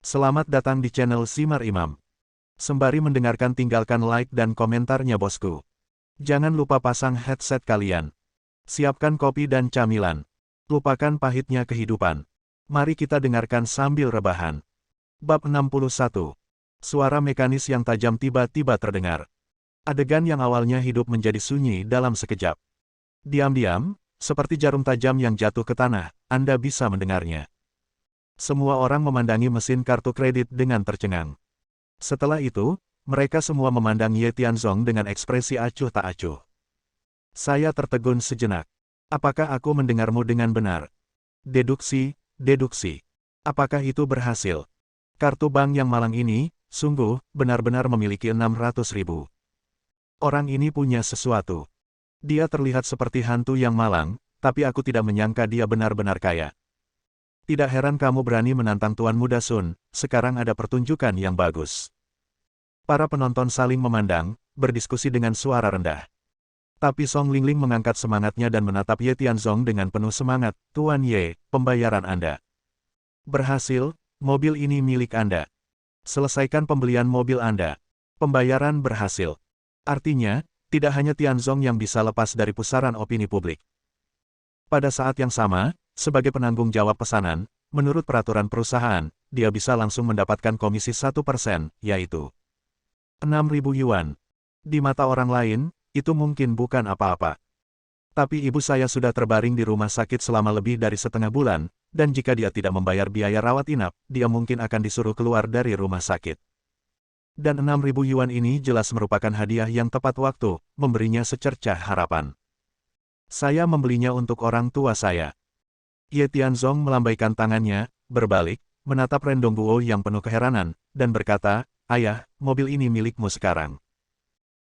Selamat datang di channel Simar Imam. Sembari mendengarkan tinggalkan like dan komentarnya bosku. Jangan lupa pasang headset kalian. Siapkan kopi dan camilan. Lupakan pahitnya kehidupan. Mari kita dengarkan sambil rebahan. Bab 61. Suara mekanis yang tajam tiba-tiba terdengar. Adegan yang awalnya hidup menjadi sunyi dalam sekejap. Diam-diam, seperti jarum tajam yang jatuh ke tanah, Anda bisa mendengarnya. Semua orang memandangi mesin kartu kredit dengan tercengang. Setelah itu, mereka semua memandang Ye Tianzong dengan ekspresi acuh tak acuh. Saya tertegun sejenak. Apakah aku mendengarmu dengan benar? Deduksi, deduksi. Apakah itu berhasil? Kartu bank yang malang ini, sungguh, benar-benar memiliki 600.000. Orang ini punya sesuatu. Dia terlihat seperti hantu yang malang, tapi aku tidak menyangka dia benar-benar kaya. Tidak heran kamu berani menantang Tuan Muda Sun, sekarang ada pertunjukan yang bagus. Para penonton saling memandang, berdiskusi dengan suara rendah. Tapi Song Lingling mengangkat semangatnya dan menatap Ye Tianzong dengan penuh semangat, Tuan Ye, pembayaran Anda. Berhasil, mobil ini milik Anda. Selesaikan pembelian mobil Anda. Pembayaran berhasil. Artinya, tidak hanya Tianzong yang bisa lepas dari pusaran opini publik. Pada saat yang sama, sebagai penanggung jawab pesanan, menurut peraturan perusahaan, dia bisa langsung mendapatkan komisi 1%, yaitu 6.000 yuan. Di mata orang lain, itu mungkin bukan apa-apa. Tapi ibu saya sudah terbaring di rumah sakit selama lebih dari setengah bulan, dan jika dia tidak membayar biaya rawat inap, dia mungkin akan disuruh keluar dari rumah sakit. Dan 6.000 yuan ini jelas merupakan hadiah yang tepat waktu, memberinya secercah harapan. Saya membelinya untuk orang tua saya. Ye Tianzong melambaikan tangannya, berbalik, menatap Ren Dongguo yang penuh keheranan, dan berkata, Ayah, mobil ini milikmu sekarang.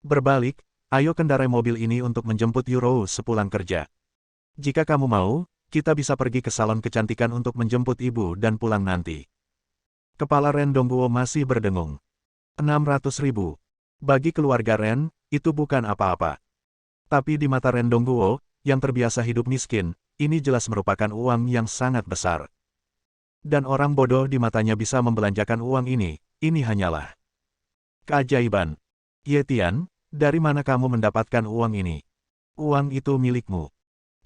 Berbalik, ayo kendarai mobil ini untuk menjemput Yuro sepulang kerja. Jika kamu mau, kita bisa pergi ke salon kecantikan untuk menjemput ibu dan pulang nanti. Kepala Ren Dongguo masih berdengung. 600.000. Bagi keluarga Ren, itu bukan apa-apa. Tapi di mata Ren Dongguo, yang terbiasa hidup miskin, ini jelas merupakan uang yang sangat besar. Dan orang bodoh di matanya bisa membelanjakan uang ini hanyalah keajaiban. Ye Tian, dari mana kamu mendapatkan uang ini? Uang itu milikmu.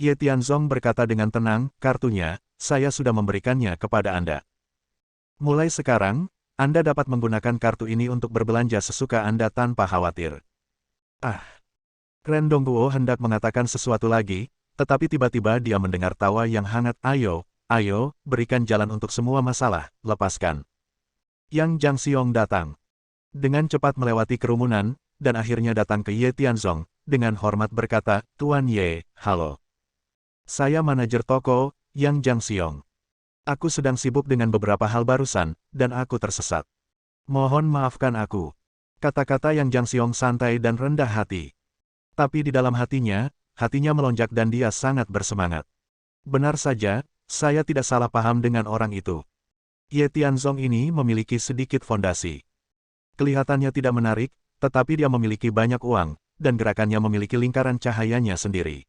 Ye Tianzong berkata dengan tenang, kartunya, saya sudah memberikannya kepada Anda. Mulai sekarang, Anda dapat menggunakan kartu ini untuk berbelanja sesuka Anda tanpa khawatir. Ren Dongguo hendak mengatakan sesuatu lagi, tetapi tiba-tiba dia mendengar tawa yang hangat, ayo, berikan jalan untuk semua masalah, lepaskan. Yang Zhang Xiong datang. Dengan cepat melewati kerumunan, dan akhirnya datang ke Ye Tianzong, dengan hormat berkata, Tuan Ye, halo. Saya manajer toko, Yang Zhang Xiong. Aku sedang sibuk dengan beberapa hal barusan, dan aku tersesat. Mohon maafkan aku. Kata-kata Yang Zhang Xiong santai dan rendah hati. Tapi di dalam hatinya melonjak dan dia sangat bersemangat. Benar saja, saya tidak salah paham dengan orang itu. Ye Tianzong ini memiliki sedikit fondasi. Kelihatannya tidak menarik, tetapi dia memiliki banyak uang, dan gerakannya memiliki lingkaran cahayanya sendiri.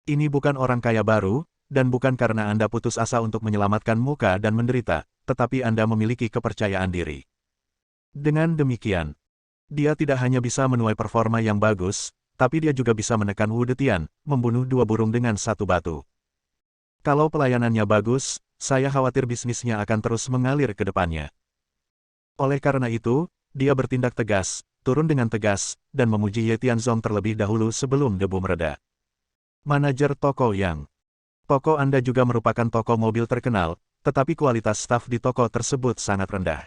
Ini bukan orang kaya baru, dan bukan karena Anda putus asa untuk menyelamatkan muka dan menderita, tetapi Anda memiliki kepercayaan diri. Dengan demikian, dia tidak hanya bisa menuai performa yang bagus, tapi dia juga bisa menekan Wu Detian, membunuh dua burung dengan satu batu. Kalau pelayanannya bagus, saya khawatir bisnisnya akan terus mengalir ke depannya. Oleh karena itu, dia bertindak tegas, turun dengan tegas, dan memuji Ye Tianzong terlebih dahulu sebelum debu mereda. Manajer toko Yang. Toko Anda juga merupakan toko mobil terkenal, tetapi kualitas staf di toko tersebut sangat rendah.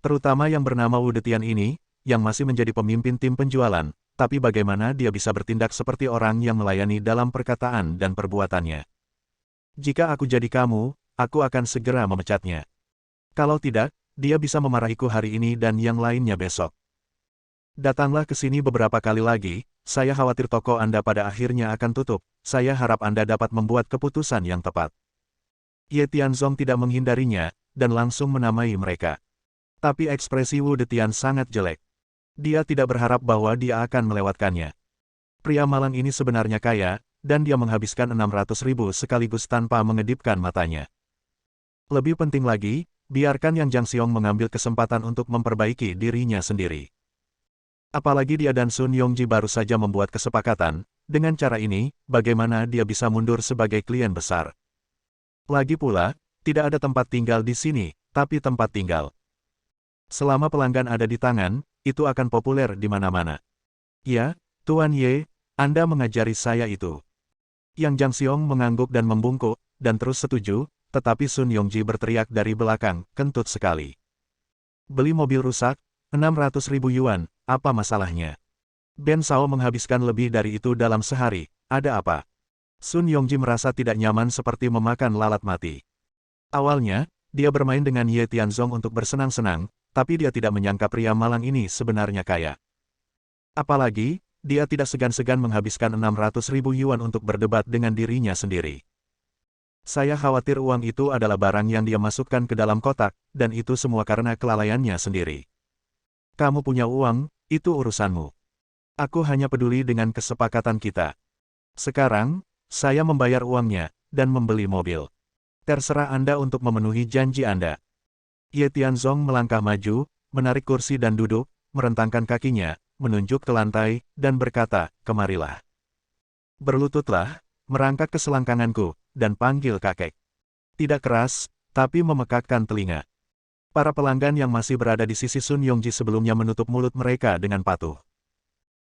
Terutama yang bernama Wu Detian ini, yang masih menjadi pemimpin tim penjualan, tapi bagaimana dia bisa bertindak seperti orang yang melayani dalam perkataan dan perbuatannya. Jika aku jadi kamu, aku akan segera memecatnya. Kalau tidak, dia bisa memarahiku hari ini dan yang lainnya besok. Datanglah ke sini beberapa kali lagi, saya khawatir toko Anda pada akhirnya akan tutup, saya harap Anda dapat membuat keputusan yang tepat. Ye Tianzong tidak menghindarinya, dan langsung menamai mereka. Tapi ekspresi Wu Detian sangat jelek. Dia tidak berharap bahwa dia akan melewatkannya. Pria malang ini sebenarnya kaya, dan dia menghabiskan 600.000 sekaligus tanpa mengedipkan matanya. Lebih penting lagi, biarkan Yang Jangxiong mengambil kesempatan untuk memperbaiki dirinya sendiri. Apalagi dia dan Sun Yongji baru saja membuat kesepakatan, dengan cara ini, bagaimana dia bisa mundur sebagai klien besar. Lagi pula, tidak ada tempat tinggal di sini, tapi tempat tinggal. Selama pelanggan ada di tangan, itu akan populer di mana-mana. Ya, Tuan Ye, Anda mengajari saya itu. Yang Jangxiong mengangguk dan membungkuk, dan terus setuju, tetapi Sun Yongji berteriak dari belakang, kentut sekali. Beli mobil rusak, 600.000 yuan, apa masalahnya? Ben Sao menghabiskan lebih dari itu dalam sehari, ada apa? Sun Yongji merasa tidak nyaman seperti memakan lalat mati. Awalnya, dia bermain dengan Ye Tianzong untuk bersenang-senang, tapi dia tidak menyangka pria malang ini sebenarnya kaya. Apalagi, dia tidak segan-segan menghabiskan 600.000 yuan untuk berdebat dengan dirinya sendiri. Saya khawatir uang itu adalah barang yang dia masukkan ke dalam kotak, dan itu semua karena kelalaiannya sendiri. Kamu punya uang, itu urusanmu. Aku hanya peduli dengan kesepakatan kita. Sekarang, saya membayar uangnya, dan membeli mobil. Terserah Anda untuk memenuhi janji Anda. Ye Tianzong melangkah maju, menarik kursi dan duduk, merentangkan kakinya, menunjuk ke lantai, dan berkata, kemarilah. Berlututlah, merangkak ke selangkanganku, dan panggil kakek. Tidak keras, tapi memekakkan telinga. Para pelanggan yang masih berada di sisi Sun Yongji sebelumnya menutup mulut mereka dengan patuh.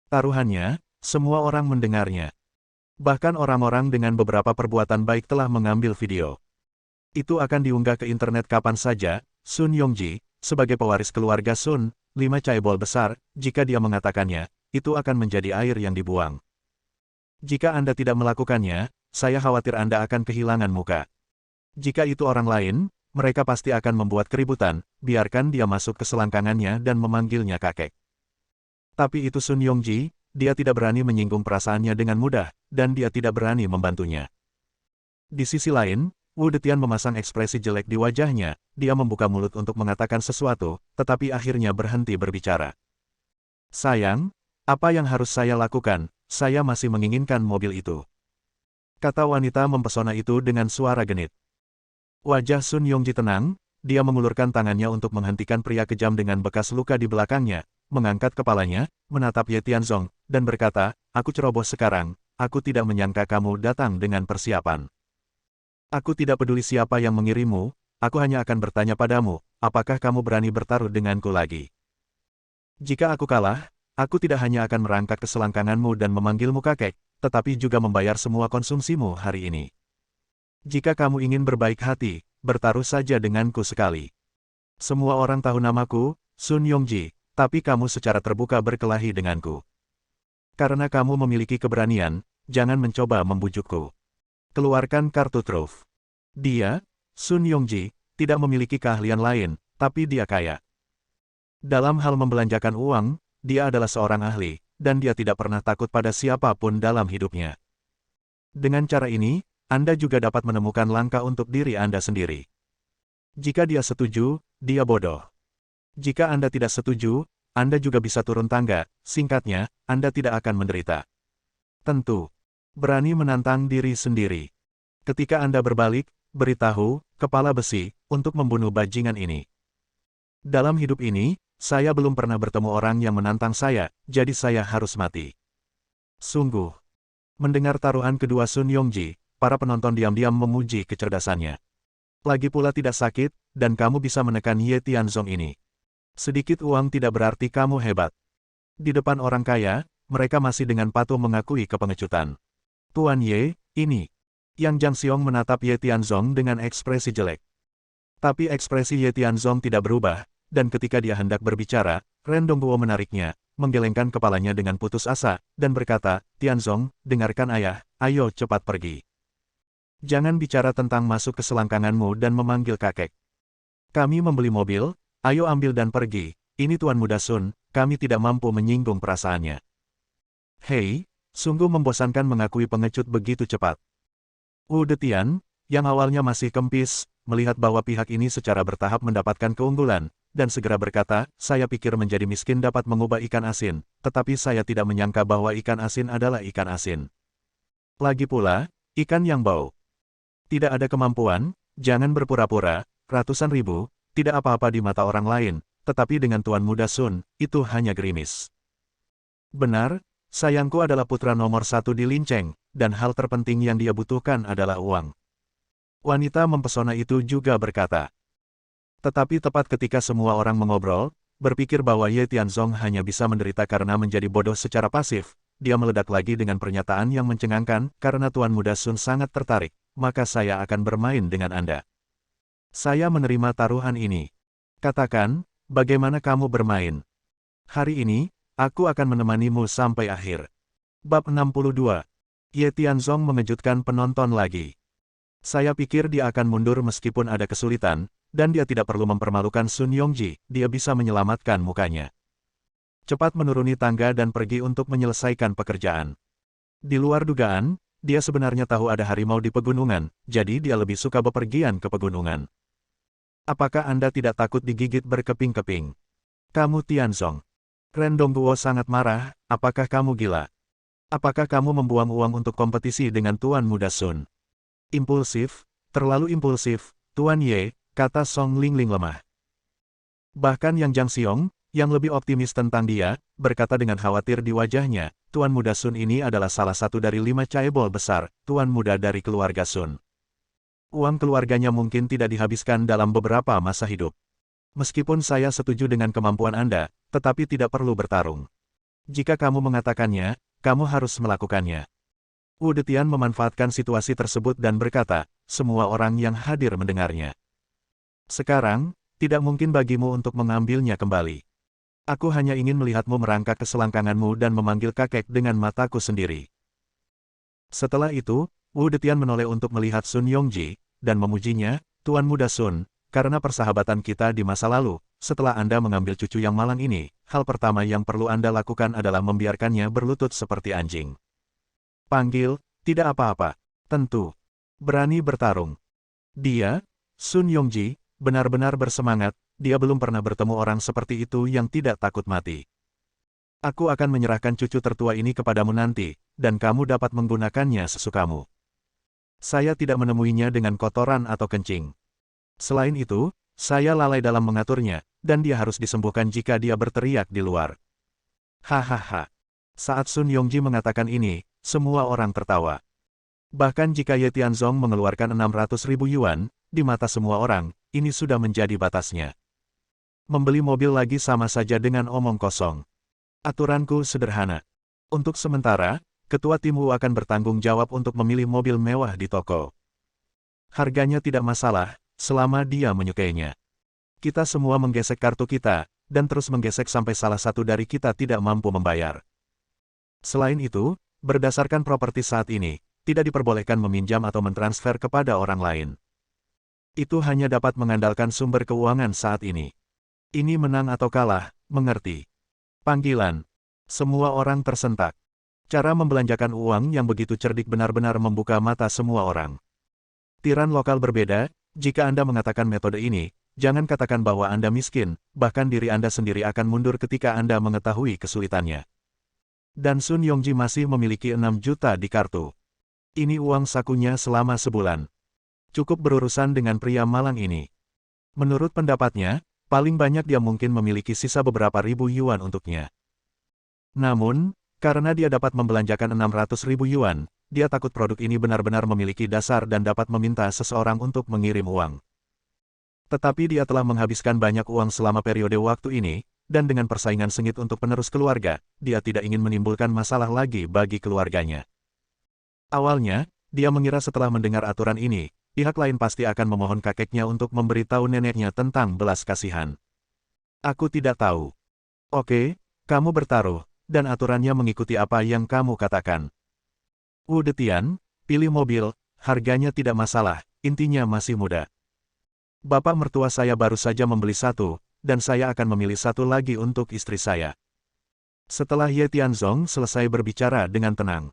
Taruhannya, semua orang mendengarnya. Bahkan orang-orang dengan beberapa perbuatan baik telah mengambil video. Itu akan diunggah ke internet kapan saja. Sun Yongji, sebagai pewaris keluarga Sun, 5 caebol besar, jika dia mengatakannya, itu akan menjadi air yang dibuang. Jika Anda tidak melakukannya, saya khawatir Anda akan kehilangan muka. Jika itu orang lain, mereka pasti akan membuat keributan, biarkan dia masuk ke selangkangannya dan memanggilnya kakek. Tapi itu Sun Yongji, dia tidak berani menyinggung perasaannya dengan mudah, dan dia tidak berani membantunya. Di sisi lain, Wu Detian memasang ekspresi jelek di wajahnya, dia membuka mulut untuk mengatakan sesuatu, tetapi akhirnya berhenti berbicara. Sayang, apa yang harus saya lakukan, saya masih menginginkan mobil itu. Kata wanita mempesona itu dengan suara genit. Wajah Sun Yongji tenang, dia mengulurkan tangannya untuk menghentikan pria kejam dengan bekas luka di belakangnya, mengangkat kepalanya, menatap Ye Tianzong, dan berkata, aku ceroboh sekarang, aku tidak menyangka kamu datang dengan persiapan. Aku tidak peduli siapa yang mengirimmu, aku hanya akan bertanya padamu, apakah kamu berani bertaruh denganku lagi? Jika aku kalah, aku tidak hanya akan merangkak ke selangkanganmu dan memanggilmu kakek, tetapi juga membayar semua konsumsimu hari ini. Jika kamu ingin berbaik hati, bertaruh saja denganku sekali. Semua orang tahu namaku, Sun Yongji, tapi kamu secara terbuka berkelahi denganku. Karena kamu memiliki keberanian, jangan mencoba membujukku. Keluarkan kartu truf. Dia, Sun Yongji, tidak memiliki keahlian lain, tapi dia kaya. Dalam hal membelanjakan uang, dia adalah seorang ahli, dan dia tidak pernah takut pada siapapun dalam hidupnya. Dengan cara ini, Anda juga dapat menemukan langkah untuk diri Anda sendiri. Jika dia setuju, dia bodoh. Jika Anda tidak setuju, Anda juga bisa turun tangga, singkatnya, Anda tidak akan menderita. Tentu. Berani menantang diri sendiri. Ketika Anda berbalik, beritahu, kepala besi, untuk membunuh bajingan ini. Dalam hidup ini, saya belum pernah bertemu orang yang menantang saya, jadi saya harus mati. Sungguh. Mendengar taruhan kedua Sun Yongji, para penonton diam-diam memuji kecerdasannya. Lagi pula tidak sakit, dan kamu bisa menekan Ye Tianzong ini. Sedikit uang tidak berarti kamu hebat. Di depan orang kaya, mereka masih dengan patuh mengakui kepengecutan. Tuan Ye, ini. Yang Jangxiong menatap Ye Tianzong dengan ekspresi jelek. Tapi ekspresi Ye Tianzong tidak berubah, dan ketika dia hendak berbicara, Ren Dongguo menariknya, menggelengkan kepalanya dengan putus asa, dan berkata, Tianzong, dengarkan ayah, ayo cepat pergi. Jangan bicara tentang masuk ke selangkanganmu dan memanggil kakek. Kami membeli mobil, ayo ambil dan pergi, ini Tuan Muda Sun, kami tidak mampu menyinggung perasaannya. Hei, sungguh membosankan mengakui pengecut begitu cepat. Wu Detian, yang awalnya masih kempis, melihat bahwa pihak ini secara bertahap mendapatkan keunggulan, dan segera berkata, saya pikir menjadi miskin dapat mengubah ikan asin, tetapi saya tidak menyangka bahwa ikan asin adalah ikan asin. Lagi pula, ikan yang bau. Tidak ada kemampuan, jangan berpura-pura, ratusan ribu, tidak apa-apa di mata orang lain, tetapi dengan Tuan Muda Sun, itu hanya gerimis. Benar, sayangku adalah putra nomor 1 di Linceng, dan hal terpenting yang dia butuhkan adalah uang. Wanita mempesona itu juga berkata. Tetapi tepat ketika semua orang mengobrol, berpikir bahwa Ye Tianzong hanya bisa menderita karena menjadi bodoh secara pasif, dia meledak lagi dengan pernyataan yang mencengangkan, karena Tuan Muda Sun sangat tertarik, maka saya akan bermain dengan Anda. Saya menerima taruhan ini. Katakan, bagaimana kamu bermain? Hari ini, aku akan menemanimu sampai akhir. Bab 62. Ye Tianzong mengejutkan penonton lagi. Saya pikir dia akan mundur meskipun ada kesulitan, dan dia tidak perlu mempermalukan Sun Yongji, dia bisa menyelamatkan mukanya. Cepat menuruni tangga dan pergi untuk menyelesaikan pekerjaan. Di luar dugaan, dia sebenarnya tahu ada harimau di pegunungan, jadi dia lebih suka bepergian ke pegunungan. Apakah Anda tidak takut digigit berkeping-keping? Kamu Tianzong. Ren Dongguo sangat marah, apakah kamu gila? Apakah kamu membuang uang untuk kompetisi dengan Tuan Muda Sun? Impulsif, terlalu impulsif, Tuan Ye, kata Song Lingling lemah. Bahkan Yang Jiang Xiong, yang lebih optimis tentang dia, berkata dengan khawatir di wajahnya, Tuan Muda Sun ini adalah salah satu dari 5 caebol besar, Tuan Muda dari keluarga Sun. Uang keluarganya mungkin tidak dihabiskan dalam beberapa masa hidup. Meskipun saya setuju dengan kemampuan Anda, tetapi tidak perlu bertarung. Jika kamu mengatakannya, kamu harus melakukannya. Wu Detian memanfaatkan situasi tersebut dan berkata, semua orang yang hadir mendengarnya. Sekarang, tidak mungkin bagimu untuk mengambilnya kembali. Aku hanya ingin melihatmu merangkak ke selangkanganmu dan memanggil kakek dengan mataku sendiri. Setelah itu, Wu Detian menoleh untuk melihat Sun Yongji, dan memujinya, Tuan Muda Sun, karena persahabatan kita di masa lalu, setelah Anda mengambil cucu yang malang ini, hal pertama yang perlu Anda lakukan adalah membiarkannya berlutut seperti anjing. Panggil, tidak apa-apa. Tentu. Berani bertarung. Dia, Sun Yongji, benar-benar bersemangat, dia belum pernah bertemu orang seperti itu yang tidak takut mati. Aku akan menyerahkan cucu tertua ini kepadamu nanti, dan kamu dapat menggunakannya sesukamu. Saya tidak menemuinya dengan kotoran atau kencing. Selain itu, saya lalai dalam mengaturnya, dan dia harus disembuhkan jika dia berteriak di luar. Hahaha. Saat Sun Yongji mengatakan ini, semua orang tertawa. Bahkan jika Ye Tianzong mengeluarkan 600.000 yuan, di mata semua orang, ini sudah menjadi batasnya. Membeli mobil lagi sama saja dengan omong kosong. Aturanku sederhana. Untuk sementara, ketua tim Wu akan bertanggung jawab untuk memilih mobil mewah di toko. Harganya tidak masalah, selama dia menyukainya. Kita semua menggesek kartu kita, dan terus menggesek sampai salah satu dari kita tidak mampu membayar. Selain itu, berdasarkan properti saat ini, tidak diperbolehkan meminjam atau mentransfer kepada orang lain. Itu hanya dapat mengandalkan sumber keuangan saat ini. Ini menang atau kalah, mengerti? Panggilan. Semua orang tersentak. Cara membelanjakan uang yang begitu cerdik benar-benar membuka mata semua orang. Tiran lokal berbeda, jika Anda mengatakan metode ini, jangan katakan bahwa Anda miskin, bahkan diri Anda sendiri akan mundur ketika Anda mengetahui kesulitannya. Dan Sun Yongji masih memiliki 6 juta di kartu. Ini uang sakunya selama sebulan. Cukup berurusan dengan pria malang ini. Menurut pendapatnya, paling banyak dia mungkin memiliki sisa beberapa ribu yuan untuknya. Namun, karena dia dapat membelanjakan 600.000 yuan, dia takut produk ini benar-benar memiliki dasar dan dapat meminta seseorang untuk mengirim uang. Tetapi dia telah menghabiskan banyak uang selama periode waktu ini, dan dengan persaingan sengit untuk penerus keluarga, dia tidak ingin menimbulkan masalah lagi bagi keluarganya. Awalnya, dia mengira setelah mendengar aturan ini, pihak lain pasti akan memohon kakeknya untuk memberitahu neneknya tentang belas kasihan. Aku tidak tahu. Oke, kamu bertaruh, dan aturannya mengikuti apa yang kamu katakan. Wu Detian, pilih mobil, harganya tidak masalah, intinya masih muda. Bapak mertua saya baru saja membeli satu, dan saya akan memilih satu lagi untuk istri saya. Setelah Ye Tianzong selesai berbicara dengan tenang,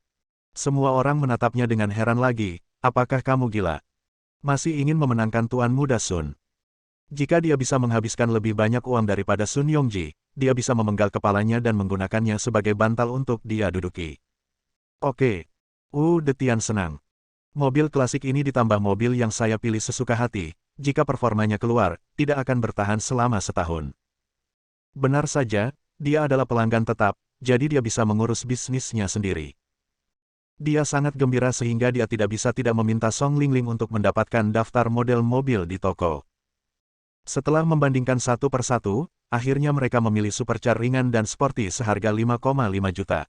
semua orang menatapnya dengan heran lagi, apakah kamu gila? Masih ingin memenangkan Tuan Muda Sun? Jika dia bisa menghabiskan lebih banyak uang daripada Sun Yongji, dia bisa memenggal kepalanya dan menggunakannya sebagai bantal untuk dia duduki. Oke. Wu Detian senang. Mobil klasik ini ditambah mobil yang saya pilih sesuka hati, jika performanya keluar, tidak akan bertahan selama setahun. Benar saja, dia adalah pelanggan tetap, jadi dia bisa mengurus bisnisnya sendiri. Dia sangat gembira sehingga dia tidak bisa tidak meminta Song Lingling untuk mendapatkan daftar model mobil di toko. Setelah membandingkan satu persatu, akhirnya mereka memilih supercar ringan dan sporty seharga 5,5 juta.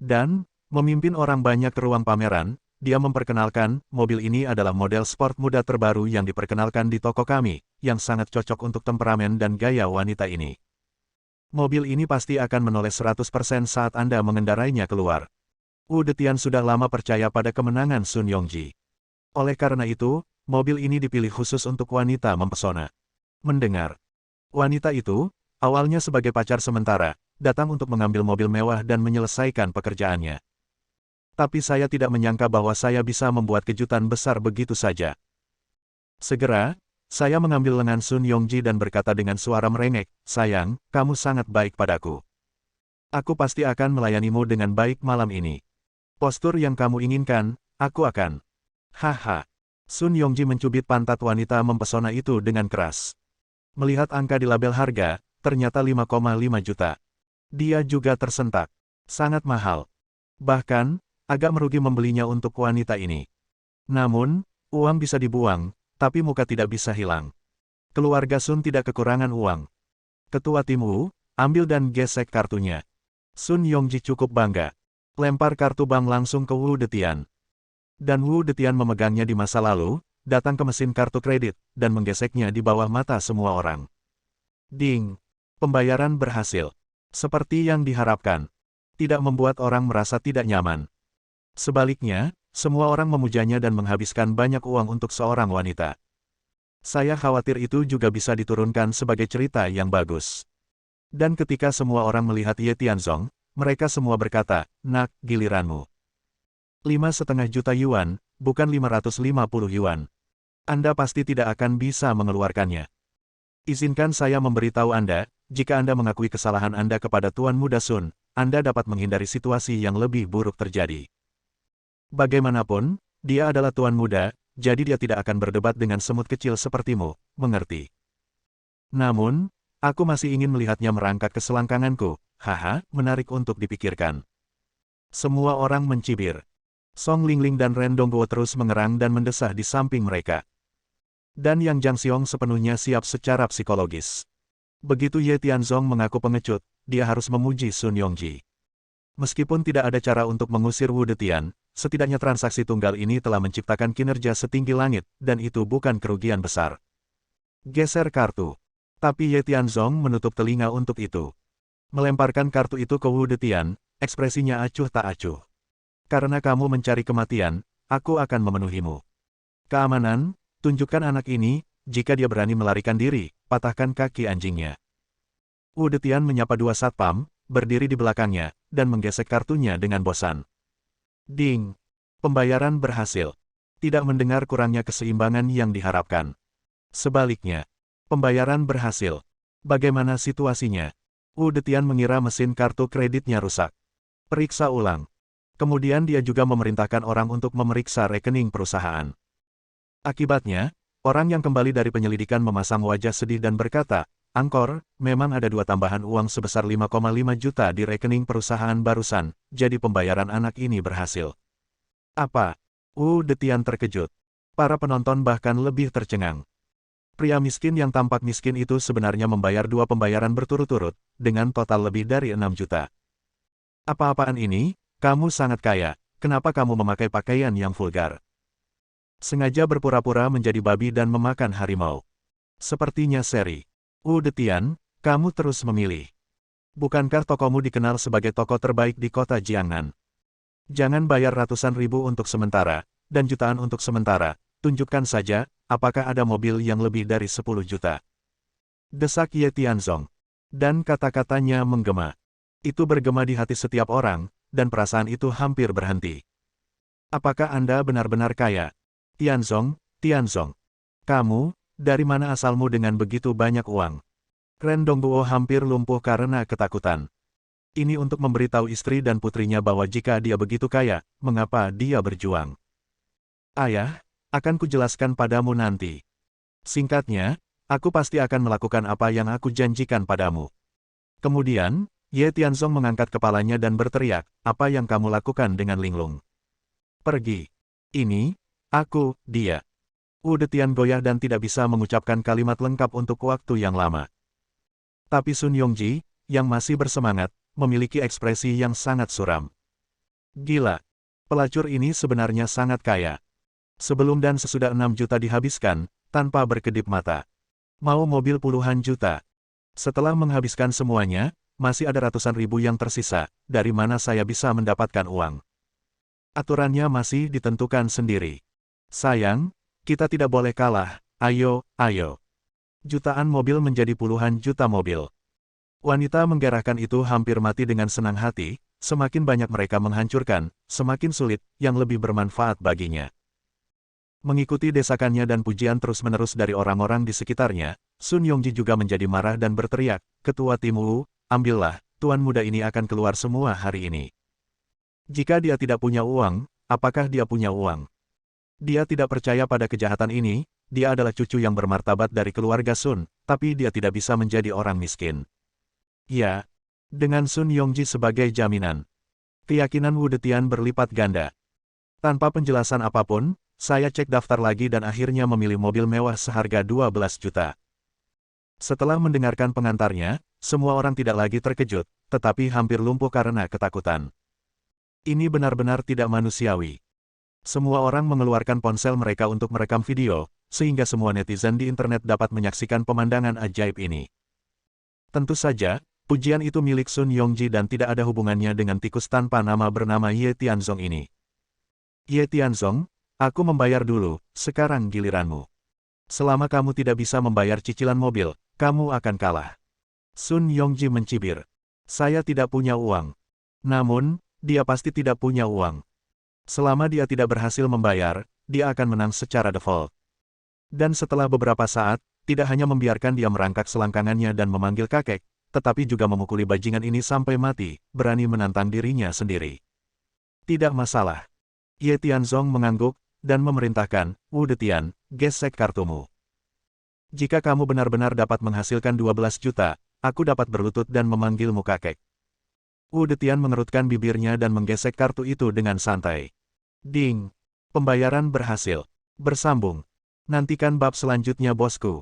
Dan, memimpin orang banyak ke ruang pameran, dia memperkenalkan, mobil ini adalah model sport muda terbaru yang diperkenalkan di toko kami, yang sangat cocok untuk temperamen dan gaya wanita ini. Mobil ini pasti akan menoleh 100% saat Anda mengendarainya keluar. Wu Detian sudah lama percaya pada kemenangan Sun Yongji. Oleh karena itu, mobil ini dipilih khusus untuk wanita mempesona. Mendengar. Wanita itu, awalnya sebagai pacar sementara, datang untuk mengambil mobil mewah dan menyelesaikan pekerjaannya. Tapi saya tidak menyangka bahwa saya bisa membuat kejutan besar begitu saja. Segera, saya mengambil lengan Sun Yongji dan berkata dengan suara merengek, "Sayang, kamu sangat baik padaku. Aku pasti akan melayanimu dengan baik malam ini. Postur yang kamu inginkan, aku akan." Haha. Sun Yongji mencubit pantat wanita mempesona itu dengan keras. Melihat angka di label harga, ternyata 5,5 juta. Dia juga tersentak. Sangat mahal. Bahkan, agak merugi membelinya untuk wanita ini. Namun, uang bisa dibuang, tapi muka tidak bisa hilang. Keluarga Sun tidak kekurangan uang. Ketua tim Wu, ambil dan gesek kartunya. Sun Yongji cukup bangga. Lempar kartu bank langsung ke Wu Detian. Dan Wu Detian memegangnya di masa lalu, datang ke mesin kartu kredit, dan menggeseknya di bawah mata semua orang. Ding! Pembayaran berhasil. Seperti yang diharapkan. Tidak membuat orang merasa tidak nyaman. Sebaliknya, semua orang memujanya dan menghabiskan banyak uang untuk seorang wanita. Saya khawatir itu juga bisa diturunkan sebagai cerita yang bagus. Dan ketika semua orang melihat Ye Tianzong, mereka semua berkata, "Nak, giliranmu. 5,5 juta yuan, bukan 550 yuan. Anda pasti tidak akan bisa mengeluarkannya. Izinkan saya memberitahu Anda, jika Anda mengakui kesalahan Anda kepada Tuan Muda Sun, Anda dapat menghindari situasi yang lebih buruk terjadi. Bagaimanapun, dia adalah Tuan Muda, jadi dia tidak akan berdebat dengan semut kecil sepertimu, mengerti? Namun, aku masih ingin melihatnya merangkak ke selangkanganku, haha, menarik untuk dipikirkan." Semua orang mencibir. Song Lingling dan Ren Dongguo terus mengerang dan mendesah di samping mereka. Dan Yang Jiang Xiong sepenuhnya siap secara psikologis. Begitu Ye Tianzong mengaku pengecut, dia harus memuji Sun Yongji. Meskipun tidak ada cara untuk mengusir Wu Detian, setidaknya transaksi tunggal ini telah menciptakan kinerja setinggi langit, dan itu bukan kerugian besar. Geser kartu. Tapi Ye Tianzong menutup telinga untuk itu. Melemparkan kartu itu ke Wu Detian, ekspresinya acuh tak acuh. "Karena kamu mencari kematian, aku akan memenuhimu. Keamanan, tunjukkan anak ini, jika dia berani melarikan diri, patahkan kaki anjingnya." Wu Detian menyapa dua satpam, berdiri di belakangnya, dan menggesek kartunya dengan bosan. Ding! Pembayaran berhasil. Tidak mendengar kurangnya keseimbangan yang diharapkan. Sebaliknya, pembayaran berhasil. Bagaimana situasinya? Wu Detian mengira mesin kartu kreditnya rusak. Periksa ulang. Kemudian dia juga memerintahkan orang untuk memeriksa rekening perusahaan. Akibatnya, orang yang kembali dari penyelidikan memasang wajah sedih dan berkata, "Angkor, memang ada dua tambahan uang sebesar 5,5 juta di rekening perusahaan barusan, jadi pembayaran anak ini berhasil." Apa? Wu Detian terkejut. Para penonton bahkan lebih tercengang. Pria miskin yang tampak miskin itu sebenarnya membayar dua pembayaran berturut-turut, dengan total lebih dari 6 juta. "Apa-apaan ini? Kamu sangat kaya, kenapa kamu memakai pakaian yang vulgar? Sengaja berpura-pura menjadi babi dan memakan harimau. Sepertinya seri. Wu Detian, kamu terus memilih. Bukankah tokomu dikenal sebagai toko terbaik di kota Jiangnan? Jangan bayar ratusan ribu untuk sementara, dan jutaan untuk sementara, tunjukkan saja, apakah ada mobil yang lebih dari 10 juta. Desak Ye Tianzong. Dan kata-katanya menggema. Itu bergema di hati setiap orang, dan perasaan itu hampir berhenti. "Apakah Anda benar-benar kaya? Tianzong, Tianzong. Kamu, dari mana asalmu dengan begitu banyak uang?" Ren Dongguo hampir lumpuh karena ketakutan. Ini untuk memberitahu istri dan putrinya bahwa jika dia begitu kaya, mengapa dia berjuang. "Ayah, akan kujelaskan padamu nanti." Singkatnya, aku pasti akan melakukan apa yang aku janjikan padamu. Kemudian, Ye Tianzong mengangkat kepalanya dan berteriak, apa yang kamu lakukan dengan Linglung? Pergi. Ini, aku, dia. Wu Detian goyah dan tidak bisa mengucapkan kalimat lengkap untuk waktu yang lama. Tapi Sun Yongji, yang masih bersemangat, memiliki ekspresi yang sangat suram. Gila. Pelacur ini sebenarnya sangat kaya. Sebelum dan sesudah 6 juta dihabiskan, tanpa berkedip mata. Mau mobil puluhan juta. Setelah menghabiskan semuanya, masih ada ratusan ribu yang tersisa, dari mana saya bisa mendapatkan uang? Aturannya masih ditentukan sendiri. Sayang, kita tidak boleh kalah, ayo, ayo. Jutaan mobil menjadi puluhan juta mobil. Wanita menggerakkan itu hampir mati dengan senang hati, semakin banyak mereka menghancurkan, semakin sulit, yang lebih bermanfaat baginya. Mengikuti desakannya dan pujian terus-menerus dari orang-orang di sekitarnya, Sun Yongji juga menjadi marah dan berteriak, Ketua Tim Wu, ambillah, tuan muda ini akan keluar semua hari ini. Jika dia tidak punya uang, apakah dia punya uang? Dia tidak percaya pada kejahatan ini, dia adalah cucu yang bermartabat dari keluarga Sun, tapi dia tidak bisa menjadi orang miskin. Ya, dengan Sun Yongji sebagai jaminan. Keyakinan Wu Detian berlipat ganda. Tanpa penjelasan apapun, saya cek daftar lagi dan akhirnya memilih mobil mewah seharga 12 juta. Setelah mendengarkan pengantarnya, semua orang tidak lagi terkejut, tetapi hampir lumpuh karena ketakutan. Ini benar-benar tidak manusiawi. Semua orang mengeluarkan ponsel mereka untuk merekam video, sehingga semua netizen di internet dapat menyaksikan pemandangan ajaib ini. Tentu saja, pujian itu milik Sun Yongji dan tidak ada hubungannya dengan tikus tanpa nama bernama Ye Tianzong ini. Ye Tianzong, aku membayar dulu, sekarang giliranmu. Selama kamu tidak bisa membayar cicilan mobil, kamu akan kalah. Sun Yongji mencibir. Saya tidak punya uang. Namun, dia pasti tidak punya uang. Selama dia tidak berhasil membayar, dia akan menang secara default. Dan setelah beberapa saat, tidak hanya membiarkan dia merangkak selangkangannya dan memanggil kakek, tetapi juga memukuli bajingan ini sampai mati, berani menantang dirinya sendiri. Tidak masalah. Ye Tianzong mengangguk, dan memerintahkan, Wu Detian, gesek kartumu. Jika kamu benar-benar dapat menghasilkan 12 juta, aku dapat berlutut dan memanggilmu kakek. Wu Detian mengerutkan bibirnya dan menggesek kartu itu dengan santai. Ding! Pembayaran berhasil. Bersambung. Nantikan bab selanjutnya bosku.